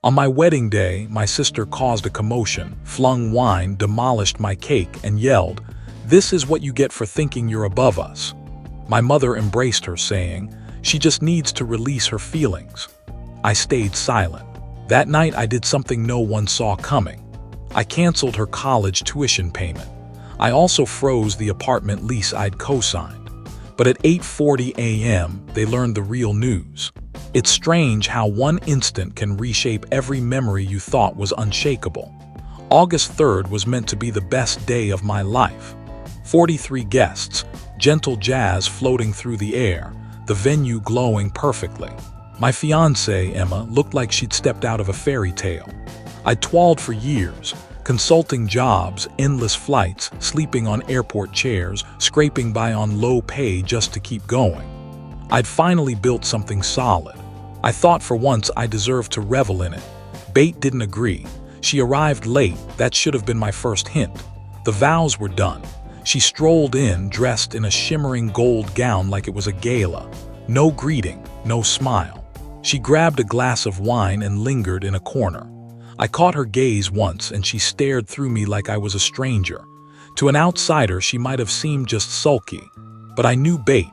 On my wedding day, my sister caused a commotion, flung wine, demolished my cake, and yelled, "This is what you get for thinking you're above us." My mother embraced her, saying, "She just needs to release her feelings." I stayed silent. That night I did something no one saw coming. I canceled her college tuition payment. I also froze the apartment lease I'd co-signed. But at 8:40 a.m., they learned the real news. It's strange how one instant can reshape every memory you thought was unshakable. August 3rd was meant to be the best day of my life. 43 guests, gentle jazz floating through the air, the venue glowing perfectly. My fiancée, Emma, looked like she'd stepped out of a fairy tale. I'd toiled for years, consulting jobs, endless flights, sleeping on airport chairs, scraping by on low pay just to keep going. I'd finally built something solid. I thought for once I deserved to revel in it. Bate didn't agree. She arrived late. That should have been my first hint. The vows were done. She strolled in, dressed in a shimmering gold gown like it was a gala. No greeting, no smile. She grabbed a glass of wine and lingered in a corner. I caught her gaze once, and she stared through me like I was a stranger. To an outsider, she might have seemed just sulky. But I knew Bate.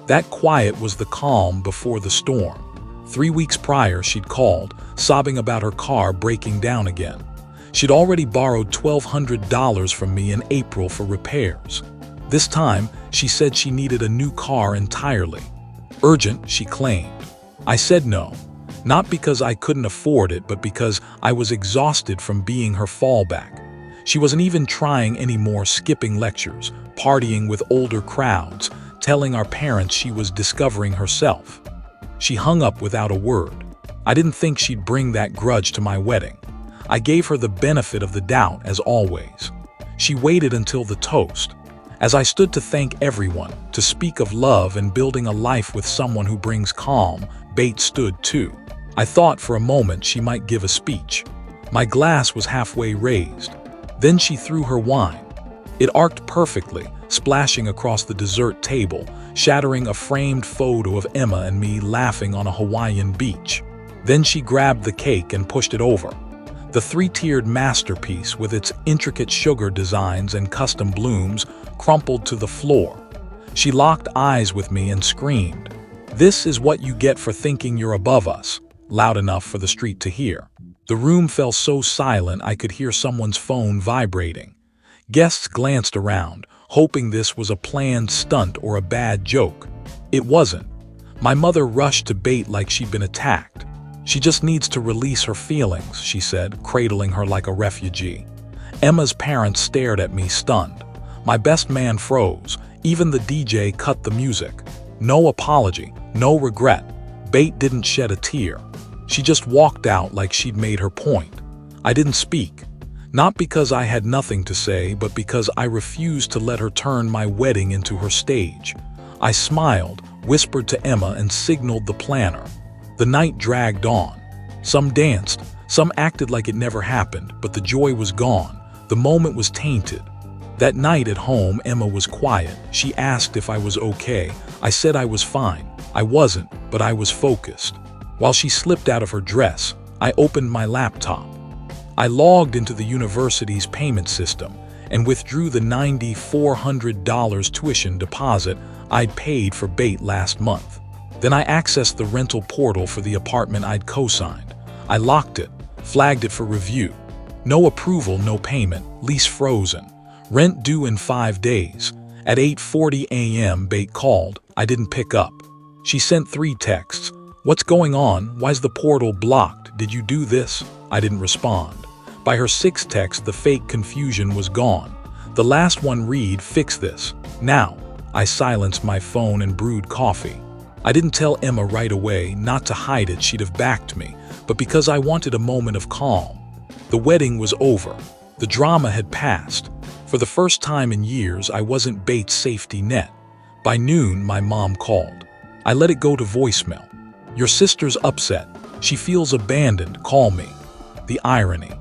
That quiet was the calm before the storm. 3 weeks prior, she'd called, sobbing about her car breaking down again. She'd already borrowed $1,200 from me in April for repairs. This time, she said she needed a new car entirely. Urgent, she claimed. I said no. Not because I couldn't afford it, but because I was exhausted from being her fallback. She wasn't even trying anymore, skipping lectures, partying with older crowds, telling our parents she was discovering herself. She hung up without a word. I didn't think she'd bring that grudge to my wedding. I gave her the benefit of the doubt, as always. She waited until the toast. As I stood to thank everyone, to speak of love and building a life with someone who brings calm, Bate stood too. I thought for a moment she might give a speech. My glass was halfway raised. Then she threw her wine. It arced perfectly, splashing across the dessert table, shattering a framed photo of Emma and me laughing on a Hawaiian beach. Then she grabbed the cake and pushed it over. The three-tiered masterpiece, with its intricate sugar designs and custom blooms, crumpled to the floor. She locked eyes with me and screamed, "This is what you get for thinking you're above us," loud enough for the street to hear. The room fell so silent I could hear someone's phone vibrating. Guests glanced around, hoping this was a planned stunt or a bad joke. It wasn't. My mother rushed to Bate like she'd been attacked. "She just needs to release her feelings," she said, cradling her like a refugee. Emma's parents stared at me, stunned. My best man froze. Even the DJ cut the music. No apology, no regret. Bate didn't shed a tear. She just walked out like she'd made her point. I didn't speak. Not because I had nothing to say, but because I refused to let her turn my wedding into her stage. I smiled, whispered to Emma, and signaled the planner. The night dragged on. Some danced, some acted like it never happened, but the joy was gone. The moment was tainted. That night at home, Emma was quiet. She asked if I was okay. I said I was fine. I wasn't, but I was focused. While she slipped out of her dress, I opened my laptop. I logged into the university's payment system and withdrew the $9,400 tuition deposit I'd paid for Bate last month. Then I accessed the rental portal for the apartment I'd co-signed. I locked it, flagged it for review. No approval, no payment, lease frozen. Rent due in 5 days. At 8:40 a.m. Bate called. I didn't pick up. She sent 3 texts. "What's going on? Why's the portal blocked? Did you do this?" I didn't respond. By her 6th text, the fake confusion was gone. The last one read, "Fix this now." I silenced my phone and brewed coffee. I didn't tell Emma right away, not to hide it, she'd have backed me, but because I wanted a moment of calm. The wedding was over. The drama had passed. For the first time in years, I wasn't Bate's safety net. By noon, my mom called. I let it go to voicemail. "Your sister's upset. She feels abandoned. Call me." The irony.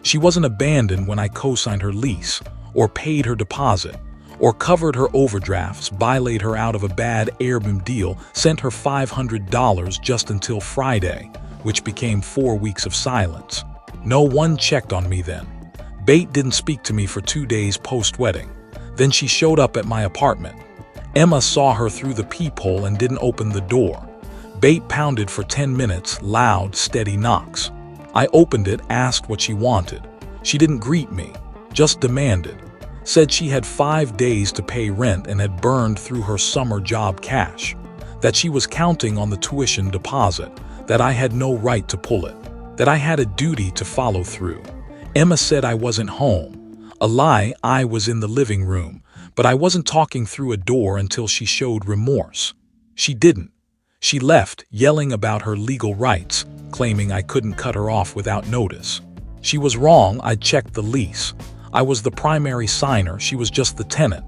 She wasn't abandoned when I co-signed her lease, or paid her deposit, or covered her overdrafts, bailout her out of a bad Airbnb deal, sent her $500 just until Friday. which became 4 weeks of silence. No one checked on me then. Bate didn't speak to me for 2 days post-wedding. Then she showed up at my apartment. Emma saw her through the peephole and didn't open the door. Bate pounded for 10 minutes, loud, steady knocks. I opened it, asked what she wanted. She didn't greet me, just demanded. Said she had 5 days to pay rent and had burned through her summer job cash. That she was counting on the tuition deposit, that I had no right to pull it, that I had a duty to follow through. Emma said I wasn't home. A lie, I was in the living room, but I wasn't talking through a door until she showed remorse. She didn't. She left, yelling about her legal rights, claiming I couldn't cut her off without notice. She was wrong. I'd checked the lease. I was the primary signer, she was just the tenant.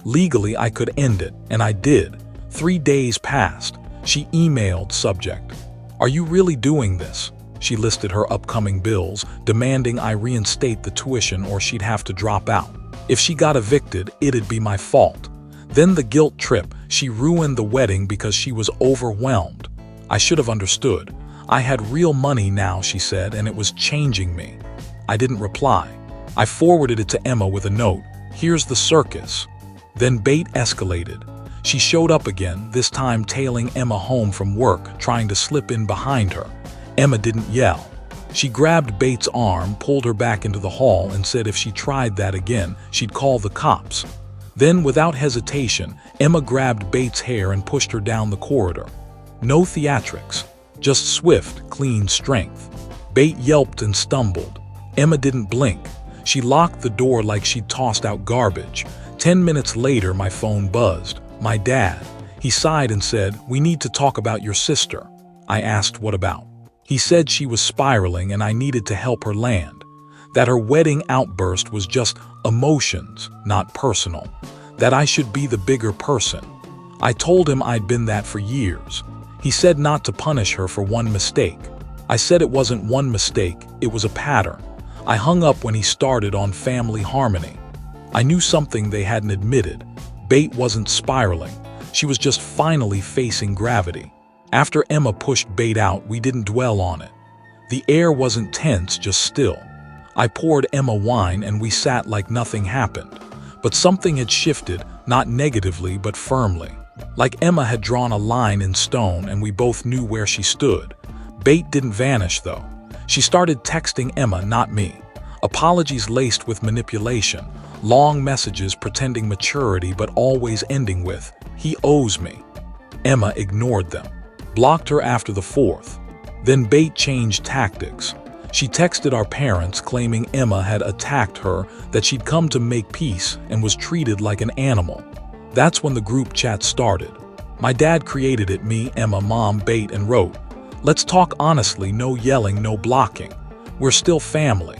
Legally, I could end it, and I did. 3 days passed. She emailed subject. "Are you really doing this?" She listed her upcoming bills, demanding I reinstate the tuition or she'd have to drop out. If she got evicted, it'd be my fault. Then the guilt trip, she ruined the wedding because she was overwhelmed. I should have understood. I had real money now, she said, and it was changing me. I didn't reply. I forwarded it to Emma with a note. "Here's the circus." Then Bate escalated. She showed up again, this time tailing Emma home from work, trying to slip in behind her. Emma didn't yell. She grabbed Bate's arm, pulled her back into the hall, and said if she tried that again, she'd call the cops. Then, without hesitation, Emma grabbed Bate's hair and pushed her down the corridor. No theatrics, just swift, clean strength. Bate yelped and stumbled. Emma didn't blink. She locked the door like she'd tossed out garbage. 10 minutes later, my phone buzzed. My dad. He sighed and said, "We need to talk about your sister." I asked what about. He said she was spiraling and I needed to help her land. That her wedding outburst was just emotions, not personal. That I should be the bigger person. I told him I'd been that for years. He said not to punish her for one mistake. I said it wasn't one mistake, it was a pattern. I hung up when he started on family harmony. I knew something they hadn't admitted. Bate wasn't spiraling. She was just finally facing gravity. After Emma pushed Bate out, we didn't dwell on it. The air wasn't tense, just still. I poured Emma wine and we sat like nothing happened. But something had shifted, not negatively but firmly. Like Emma had drawn a line in stone and we both knew where she stood. Bate didn't vanish though. She started texting Emma, not me. Apologies laced with manipulation. Long messages pretending maturity but always ending with, "He owes me." Emma ignored them. Blocked her after the 4th. Then Bate changed tactics. She texted our parents claiming Emma had attacked her, that she'd come to make peace and was treated like an animal. That's when the group chat started. My dad created it, me, Emma, Mom, Bate, and wrote, "Let's talk honestly, no yelling, no blocking. We're still family."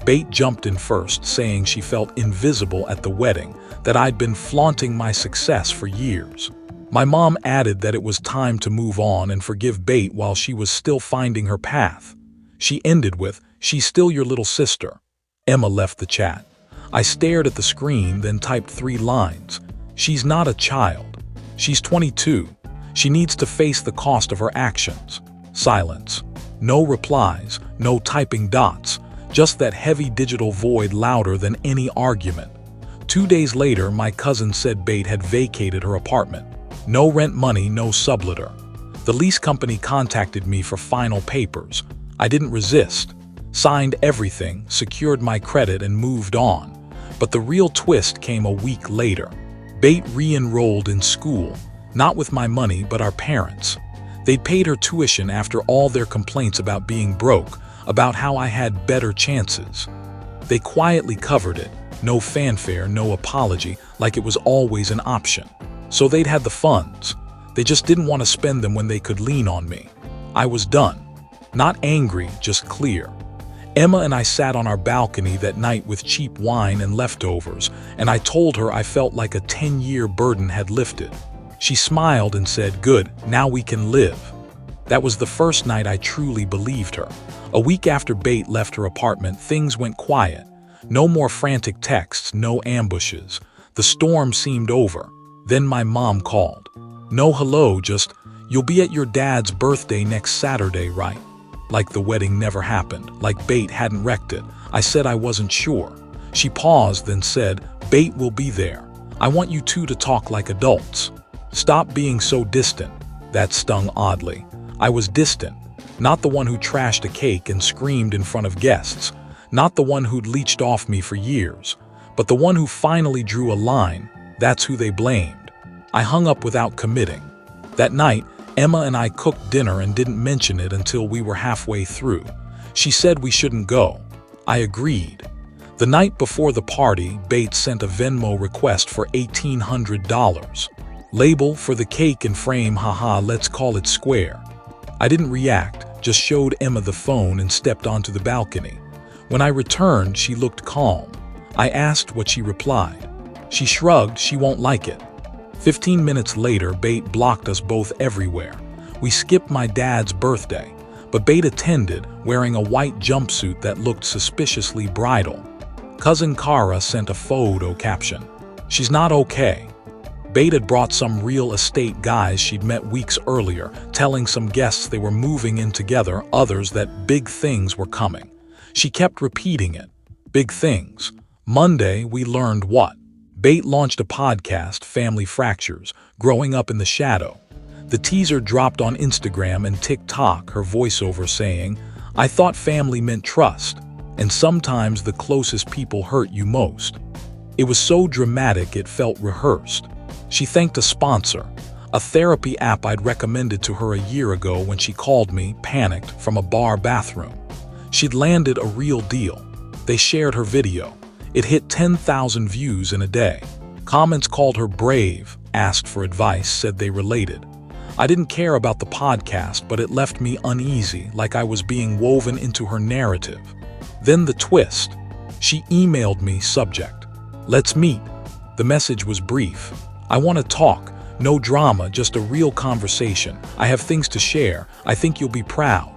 Bate jumped in first, saying she felt invisible at the wedding, that I'd been flaunting my success for years. My mom added that it was time to move on and forgive Bate while she was still finding her path. She ended with, "She's still your little sister." Emma left the chat. I stared at the screen, then typed 3 lines. "She's not a child. She's 22. She needs to face the cost of her actions." Silence. No replies, no typing dots. Just that heavy digital void louder than any argument. 2 days later, my cousin said Bate had vacated her apartment. No rent money, no subletter. The lease company contacted me for final papers. I didn't resist. Signed everything, secured my credit, and moved on. But the real twist came a week later. Bate re-enrolled in school, not with my money, but our parents'. They'd paid her tuition after all their complaints about being broke, about how I had better chances. They quietly covered it, no fanfare, no apology, like it was always an option. So they'd had the funds. They just didn't want to spend them when they could lean on me. I was done. Not angry, just clear. Emma and I sat on our balcony that night with cheap wine and leftovers, and I told her I felt like a 10-year burden had lifted. She smiled and said, "Good, now we can live." That was the first night I truly believed her. A week after Bate left her apartment, things went quiet. No more frantic texts, no ambushes. The storm seemed over. Then my mom called. No hello, just, "You'll be at your dad's birthday next Saturday, right?" like the wedding never happened, like Bait hadn't wrecked it. I said I wasn't sure. She paused, then said, "Bait will be there. I want you two to talk like adults. Stop being so distant." That stung oddly. I was distant, not the one who trashed a cake and screamed in front of guests, not the one who'd leeched off me for years, but the one who finally drew a line. That's who they blamed. I hung up without committing. That night, Emma and I cooked dinner and didn't mention it until we were halfway through. She said we shouldn't go. I agreed. The night before the party, Bates sent a Venmo request for $1,800. Label for the cake and frame, haha, let's call it square. I didn't react, just showed Emma the phone and stepped onto the balcony. When I returned, she looked calm. I asked what she replied. She shrugged, she won't like it. 15 minutes later, Bait blocked us both everywhere. We skipped my dad's birthday, but Bait attended, wearing a white jumpsuit that looked suspiciously bridal. Cousin Cara sent a photo caption. "She's not okay." Bait had brought some real estate guys she'd met weeks earlier, telling some guests they were moving in together, others that big things were coming. She kept repeating it. Big things. Monday, we learned what? Bait launched a podcast, Family Fractures, Growing Up in the Shadow. The teaser dropped on Instagram and TikTok, her voiceover saying, "I thought family meant trust, and sometimes the closest people hurt you most." It was so dramatic it felt rehearsed. She thanked a sponsor, a therapy app I'd recommended to her a year ago when she called me, panicked, from a bar bathroom. She'd landed a real deal. They shared her video. It hit 10,000 views in a day. Comments called her brave, asked for advice, said they related. I didn't care about the podcast, but it left me uneasy, like I was being woven into her narrative. Then the twist. She emailed me, subject, "Let's meet." The message was brief. "I want to talk. No drama, just a real conversation. I have things to share. I think you'll be proud."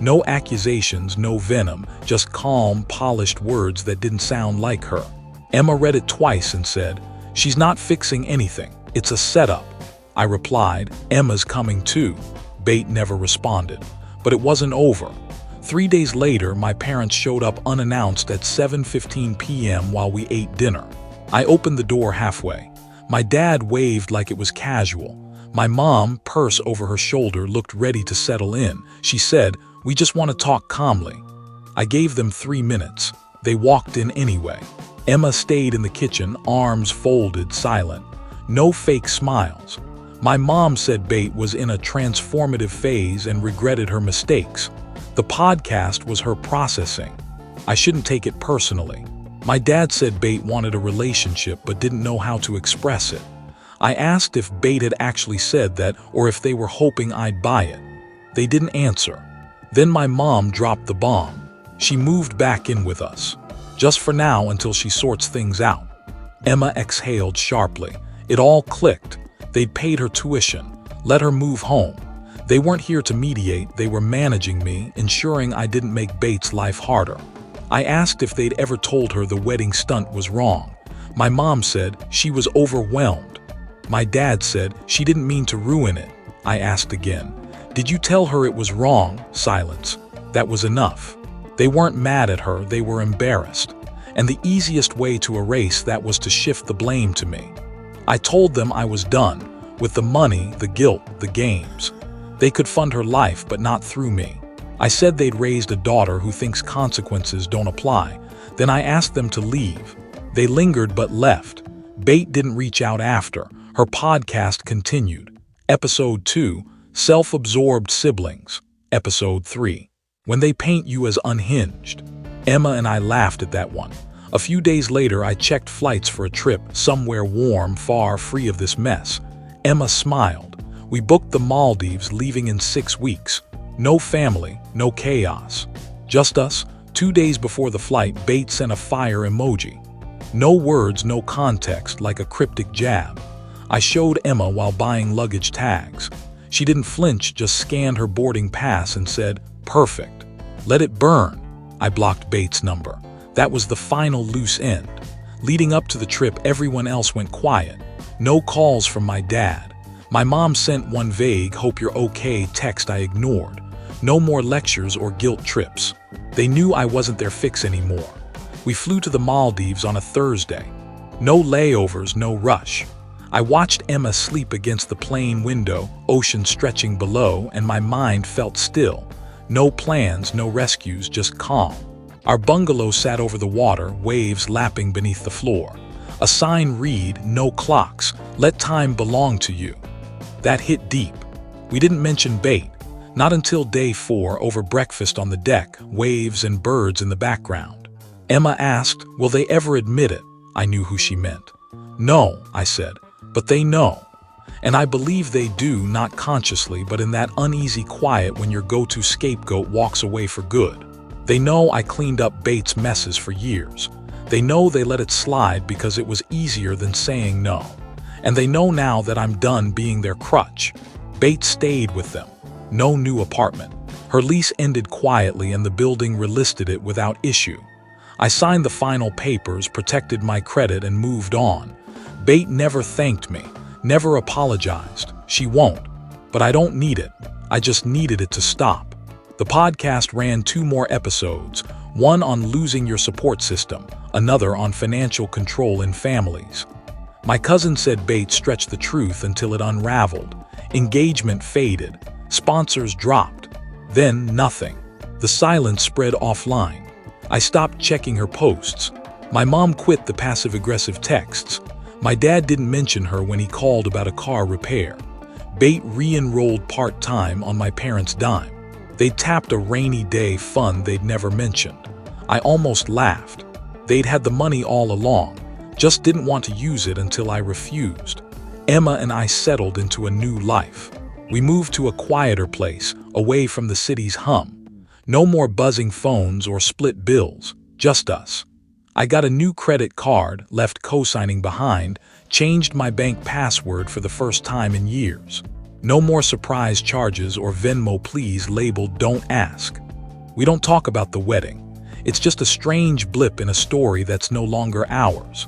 No accusations, no venom, just calm, polished words that didn't sound like her. Emma read it twice and said, "She's not fixing anything. It's a setup." I replied, "Emma's coming too." Bait never responded. But it wasn't over. 3 days later, my parents showed up unannounced at 7:15 p.m. while we ate dinner. I opened the door halfway. My dad waved like it was casual. My mom, purse over her shoulder, looked ready to settle in. She said, "We just want to talk calmly." I gave them 3 minutes. They walked in anyway. Emma stayed in the kitchen, arms folded, silent. No fake smiles. My mom said Bait was in a transformative phase and regretted her mistakes. The podcast was her processing. I shouldn't take it personally. My dad said Bait wanted a relationship but didn't know how to express it. I asked if Bait had actually said that or if they were hoping I'd buy it. They didn't answer. Then my mom dropped the bomb. She moved back in with us. Just for now, until she sorts things out. Emma exhaled sharply. It all clicked. They'd paid her tuition, let her move home. They weren't here to mediate, they were managing me, ensuring I didn't make Bait's life harder. I asked if they'd ever told her the wedding stunt was wrong. My mom said she was overwhelmed. My dad said she didn't mean to ruin it. I asked again, "Did you tell her it was wrong?" Silence. That was enough. They weren't mad at her, they were embarrassed. And the easiest way to erase that was to shift the blame to me. I told them I was done, with the money, the guilt, the games. They could fund her life, but not through me. I said they'd raised a daughter who thinks consequences don't apply. Then I asked them to leave. They lingered but left. Bait didn't reach out after. Her podcast continued. Episode 2, Self-Absorbed Siblings. Episode 3, When They Paint You as Unhinged. Emma and I laughed at that one. A few days later, I checked flights for a trip, somewhere warm, far, free of this mess. Emma smiled. We booked the Maldives, leaving in 6 weeks. No family, no chaos. Just us. 2 days before the flight, Bait sent a fire emoji. No words, no context, like a cryptic jab. I showed Emma while buying luggage tags. She didn't flinch, just scanned her boarding pass and said, "Perfect. Let it burn." I blocked Bait's number. That was the final loose end. Leading up to the trip, everyone else went quiet. No calls from my dad. My mom sent one vague, "hope you're okay" text I ignored. No more lectures or guilt trips. They knew I wasn't their fix anymore. We flew to the Maldives on a Thursday. No layovers, no rush. I watched Emma sleep against the plane window, ocean stretching below, and my mind felt still. No plans, no rescues, just calm. Our bungalow sat over the water, waves lapping beneath the floor. A sign read, "No clocks, let time belong to you." That hit deep. We didn't mention bait. Not until day 4 over breakfast on the deck, waves and birds in the background. Emma asked, "Will they ever admit it?" I knew who she meant. "No," I said, "but they know." And I believe they do, not consciously, but in that uneasy quiet when your go-to scapegoat walks away for good. They know I cleaned up Bait's messes for years. They know they let it slide because it was easier than saying no. And they know now that I'm done being their crutch. Bait stayed with them. No new apartment. Her lease ended quietly and the building relisted it without issue. I signed the final papers, protected my credit, and moved on. Bait never thanked me, never apologized. She won't. But I don't need it. I just needed it to stop. The podcast ran 2 more episodes, one on losing your support system, another on financial control in families. My cousin said Bait stretched the truth until it unraveled. Engagement faded. Sponsors dropped. Then nothing. The silence spread offline. I stopped checking her posts. My mom quit the passive-aggressive texts. My dad didn't mention her when he called about a car repair. Bait re-enrolled part-time on my parents' dime. They tapped a rainy day fund they'd never mentioned. I almost laughed. They'd had the money all along, just didn't want to use it until I refused. Emma and I settled into a new life. We moved to a quieter place, away from the city's hum. No more buzzing phones or split bills, just us. I got a new credit card, left co-signing behind, changed my bank password for the first time in years. No more surprise charges or Venmo please labeled "Don't ask." We don't talk about the wedding. It's just a strange blip in a story that's no longer ours.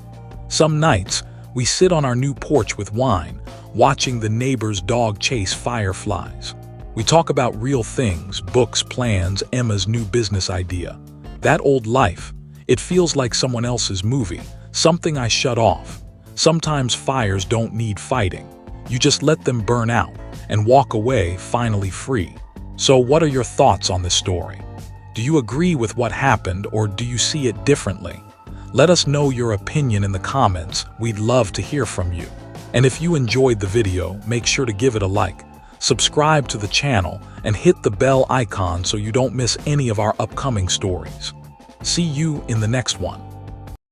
Some nights, we sit on our new porch with wine, watching the neighbor's dog chase fireflies. We talk about real things, books, plans, Emma's new business idea. That old life, it feels like someone else's movie, something I shut off. Sometimes fires don't need fighting. You just let them burn out and walk away finally free. So what are your thoughts on this story? Do you agree with what happened or do you see it differently? Let us know your opinion in the comments. We'd love to hear from you. And if you enjoyed the video, make sure to give it a like. Subscribe to the channel and hit the bell icon so you don't miss any of our upcoming stories. See you in the next one.